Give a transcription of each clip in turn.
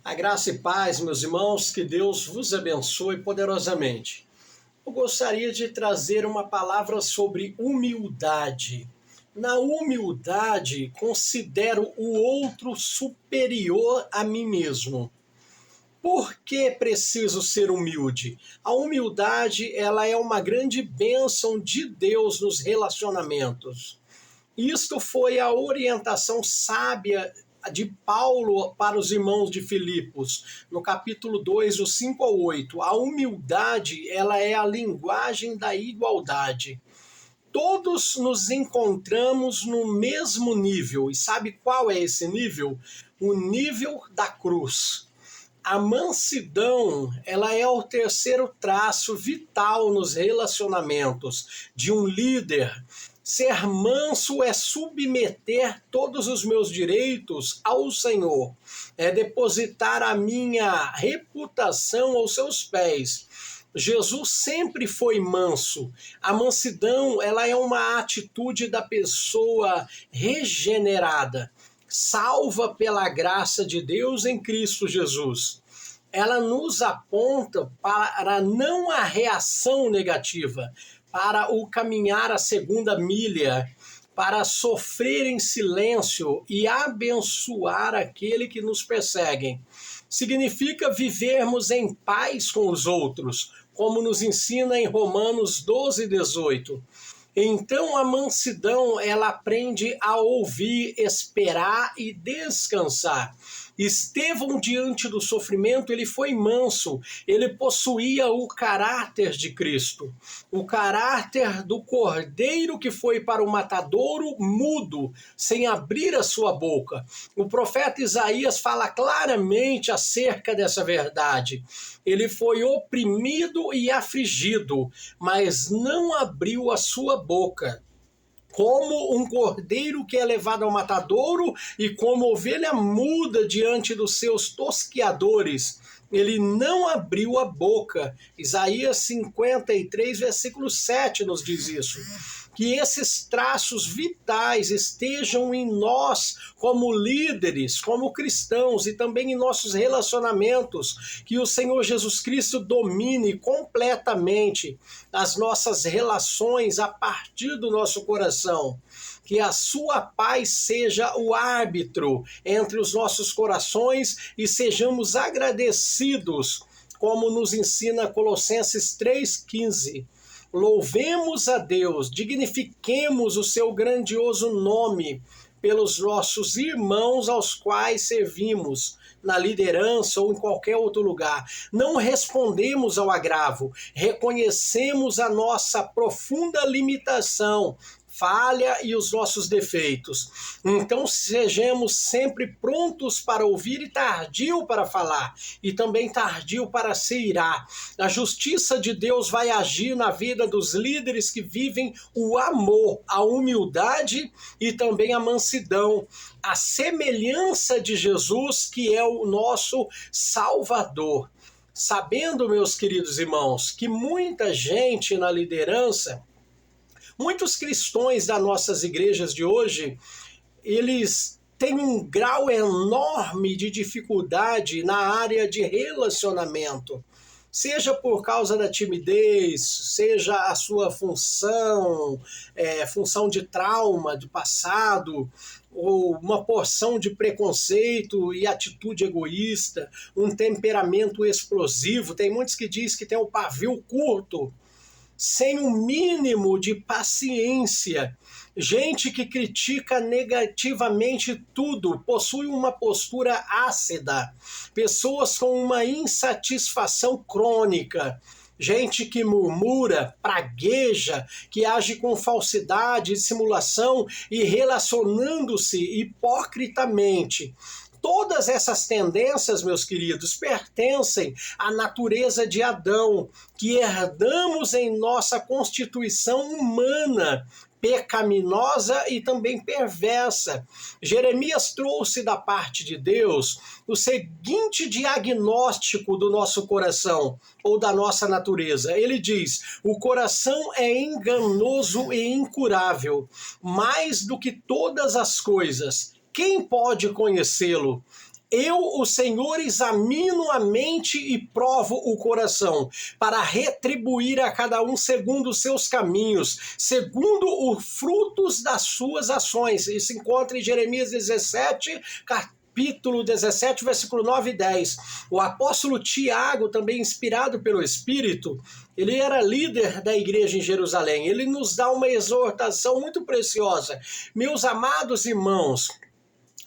A graça e paz, meus irmãos, que Deus vos abençoe poderosamente. Eu gostaria de trazer uma palavra sobre humildade. Na humildade, considero o outro superior a mim mesmo. Por que preciso ser humilde? A humildade, ela é uma grande bênção de Deus nos relacionamentos. Isto foi a orientação sábia de Paulo para os irmãos de Filipos, no capítulo 2, do 5 ao 8. A humildade, ela é a linguagem da igualdade. Todos nos encontramos no mesmo nível. E sabe qual é esse nível? O nível da cruz. A mansidão, ela é o terceiro traço vital nos relacionamentos de um líder. Ser manso é submeter todos os meus direitos ao Senhor, é depositar a minha reputação aos seus pés. Jesus sempre foi manso. A mansidão, ela é uma atitude da pessoa regenerada, salva pela graça de Deus em Cristo Jesus. Ela nos aponta para não a reação negativa, para o caminhar a segunda milha, para sofrer em silêncio e abençoar aquele que nos perseguem. Significa vivermos em paz com os outros, como nos ensina em Romanos 12, 18. Então a mansidão, ela aprende a ouvir, esperar e descansar. Estevão, diante do sofrimento, ele foi manso, ele possuía o caráter de Cristo, o caráter do cordeiro que foi para o matadouro mudo, sem abrir a sua boca. O profeta Isaías fala claramente acerca dessa verdade. Ele foi oprimido e afligido, mas não abriu a sua boca. Como um cordeiro que é levado ao matadouro e como ovelha muda diante dos seus tosqueadores, ele não abriu a boca. Isaías 53, versículo 7 nos diz isso. Que esses traços vitais estejam em nós como líderes, como cristãos e também em nossos relacionamentos, que o Senhor Jesus Cristo domine completamente as nossas relações a partir do nosso coração. Que a sua paz seja o árbitro entre os nossos corações e sejamos agradecidos, como nos ensina Colossenses 3,15. Louvemos a Deus, dignifiquemos o seu grandioso nome pelos nossos irmãos aos quais servimos, na liderança ou em qualquer outro lugar. Não respondemos ao agravo, reconhecemos a nossa profunda limitação, falha e os nossos defeitos. Então sejamos sempre prontos para ouvir e tardio para falar, e também tardio para se irar. A justiça de Deus vai agir na vida dos líderes que vivem o amor, a humildade e também a mansidão, a semelhança de Jesus, que é o nosso Salvador. Sabendo, meus queridos irmãos, que muita gente na liderança, muitos cristãos das nossas igrejas de hoje, eles têm um grau enorme de dificuldade na área de relacionamento. Seja por causa da timidez, seja a sua função de trauma do passado, ou uma porção de preconceito e atitude egoísta, um temperamento explosivo. Tem muitos que dizem que tem o pavio curto, sem um mínimo de paciência. Gente que critica negativamente tudo, possui uma postura ácida. Pessoas com uma insatisfação crônica. Gente que murmura, pragueja, que age com falsidade, dissimulação e relacionando-se hipocritamente. Todas essas tendências, meus queridos, pertencem à natureza de Adão, que herdamos em nossa constituição humana, pecaminosa e também perversa. Jeremias trouxe da parte de Deus o seguinte diagnóstico do nosso coração, ou da nossa natureza. Ele diz: o coração é enganoso e incurável, mais do que todas as coisas. Quem pode conhecê-lo? Eu, o Senhor, examino a mente e provo o coração, para retribuir a cada um segundo os seus caminhos, segundo os frutos das suas ações. Isso encontra em Jeremias 17, capítulo 17, versículo 9 e 10. O apóstolo Tiago, também inspirado pelo Espírito, ele era líder da igreja em Jerusalém. Ele nos dá uma exortação muito preciosa. Meus amados irmãos,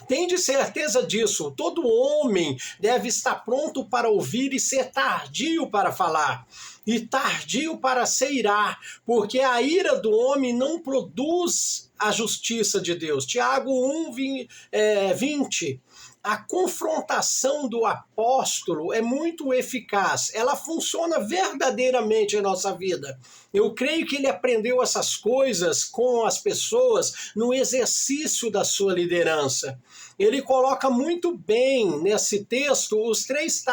tende certeza disso. Todo homem deve estar pronto para ouvir e ser tardio para falar, e tardio para se irar, porque a ira do homem não produz a justiça de Deus. Tiago 1:20. A confrontação do apóstolo é muito eficaz. Ela funciona verdadeiramente em nossa vida. Eu creio que ele aprendeu essas coisas com as pessoas no exercício da sua liderança. Ele coloca muito bem nesse texto os 3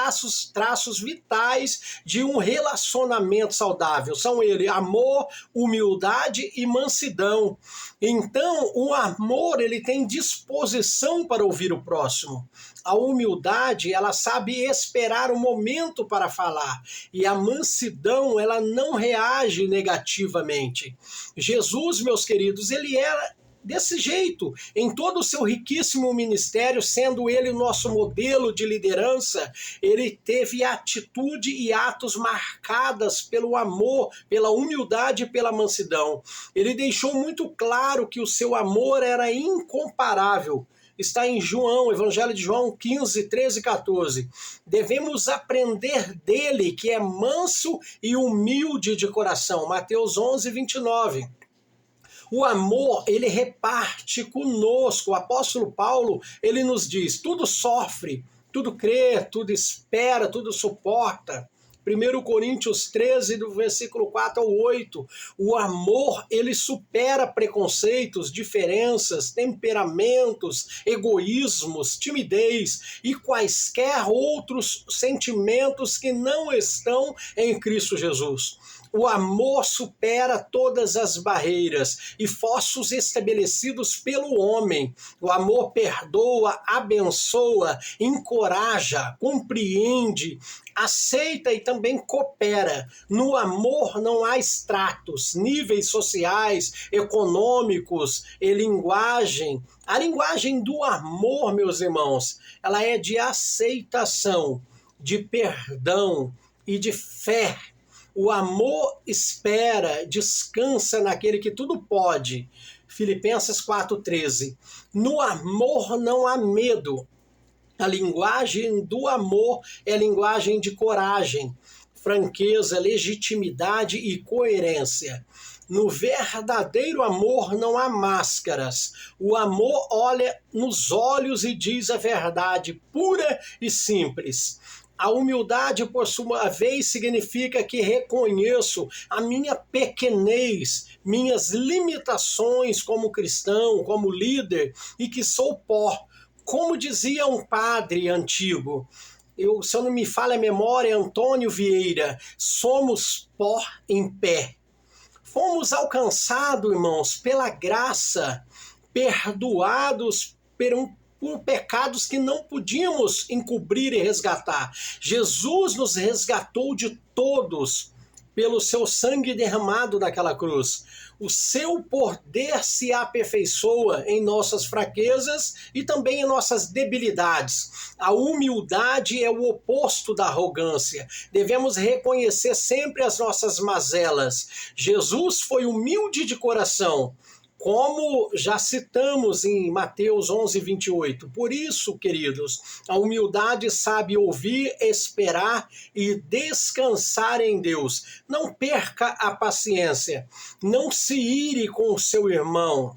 traços vitais de um relacionamento saudável. São eles: amor, humildade e mansidão. Então, o amor, ele tem disposição para ouvir o próximo. A humildade, ela sabe esperar o momento para falar. E a mansidão, ela não reage negativamente. Jesus, meus queridos, ele era desse jeito, em todo o seu riquíssimo ministério, sendo ele o nosso modelo de liderança, ele teve atitude e atos marcadas pelo amor, pela humildade e pela mansidão. Ele deixou muito claro que o seu amor era incomparável. Está em João, Evangelho de João 15, 13 e 14. Devemos aprender dele, que é manso e humilde de coração. Mateus 11, 29. O amor, ele reparte conosco. O apóstolo Paulo, ele nos diz: tudo sofre, tudo crê, tudo espera, tudo suporta. 1 Coríntios 13, do versículo 4 ao 8. O amor, ele supera preconceitos, diferenças, temperamentos, egoísmos, timidez e quaisquer outros sentimentos que não estão em Cristo Jesus. O amor supera todas as barreiras e fossos estabelecidos pelo homem. O amor perdoa, abençoa, encoraja, compreende, aceita e também coopera. No amor não há estratos, níveis sociais, econômicos e linguagem. A linguagem do amor, meus irmãos, ela é de aceitação, de perdão e de fé. O amor espera, descansa naquele que tudo pode. Filipenses 4,13. No amor não há medo. A linguagem do amor é linguagem de coragem, franqueza, legitimidade e coerência. No verdadeiro amor não há máscaras. O amor olha nos olhos e diz a verdade pura e simples. A humildade, por sua vez, significa que reconheço a minha pequenez, minhas limitações como cristão, como líder, e que sou pó. Como dizia um padre antigo, se eu não me falha a memória, Antônio Vieira, somos pó em pé. Fomos alcançados, irmãos, pela graça, perdoados por pecados que não podíamos encobrir e resgatar. Jesus nos resgatou de todos pelo seu sangue derramado naquela cruz. O seu poder se aperfeiçoa em nossas fraquezas e também em nossas debilidades. A humildade é o oposto da arrogância. Devemos reconhecer sempre as nossas mazelas. Jesus foi humilde de coração, como já citamos em Mateus 11, 28. Por isso, queridos, a humildade sabe ouvir, esperar e descansar em Deus. Não perca a paciência. Não se ire com o seu irmão.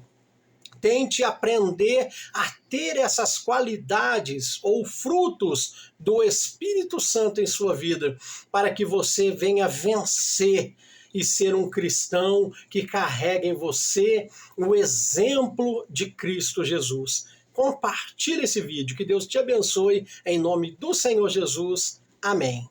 Tente aprender a ter essas qualidades ou frutos do Espírito Santo em sua vida, para que você venha vencer e ser um cristão que carrega em você o exemplo de Cristo Jesus. Compartilhe esse vídeo, que Deus te abençoe, em nome do Senhor Jesus. Amém.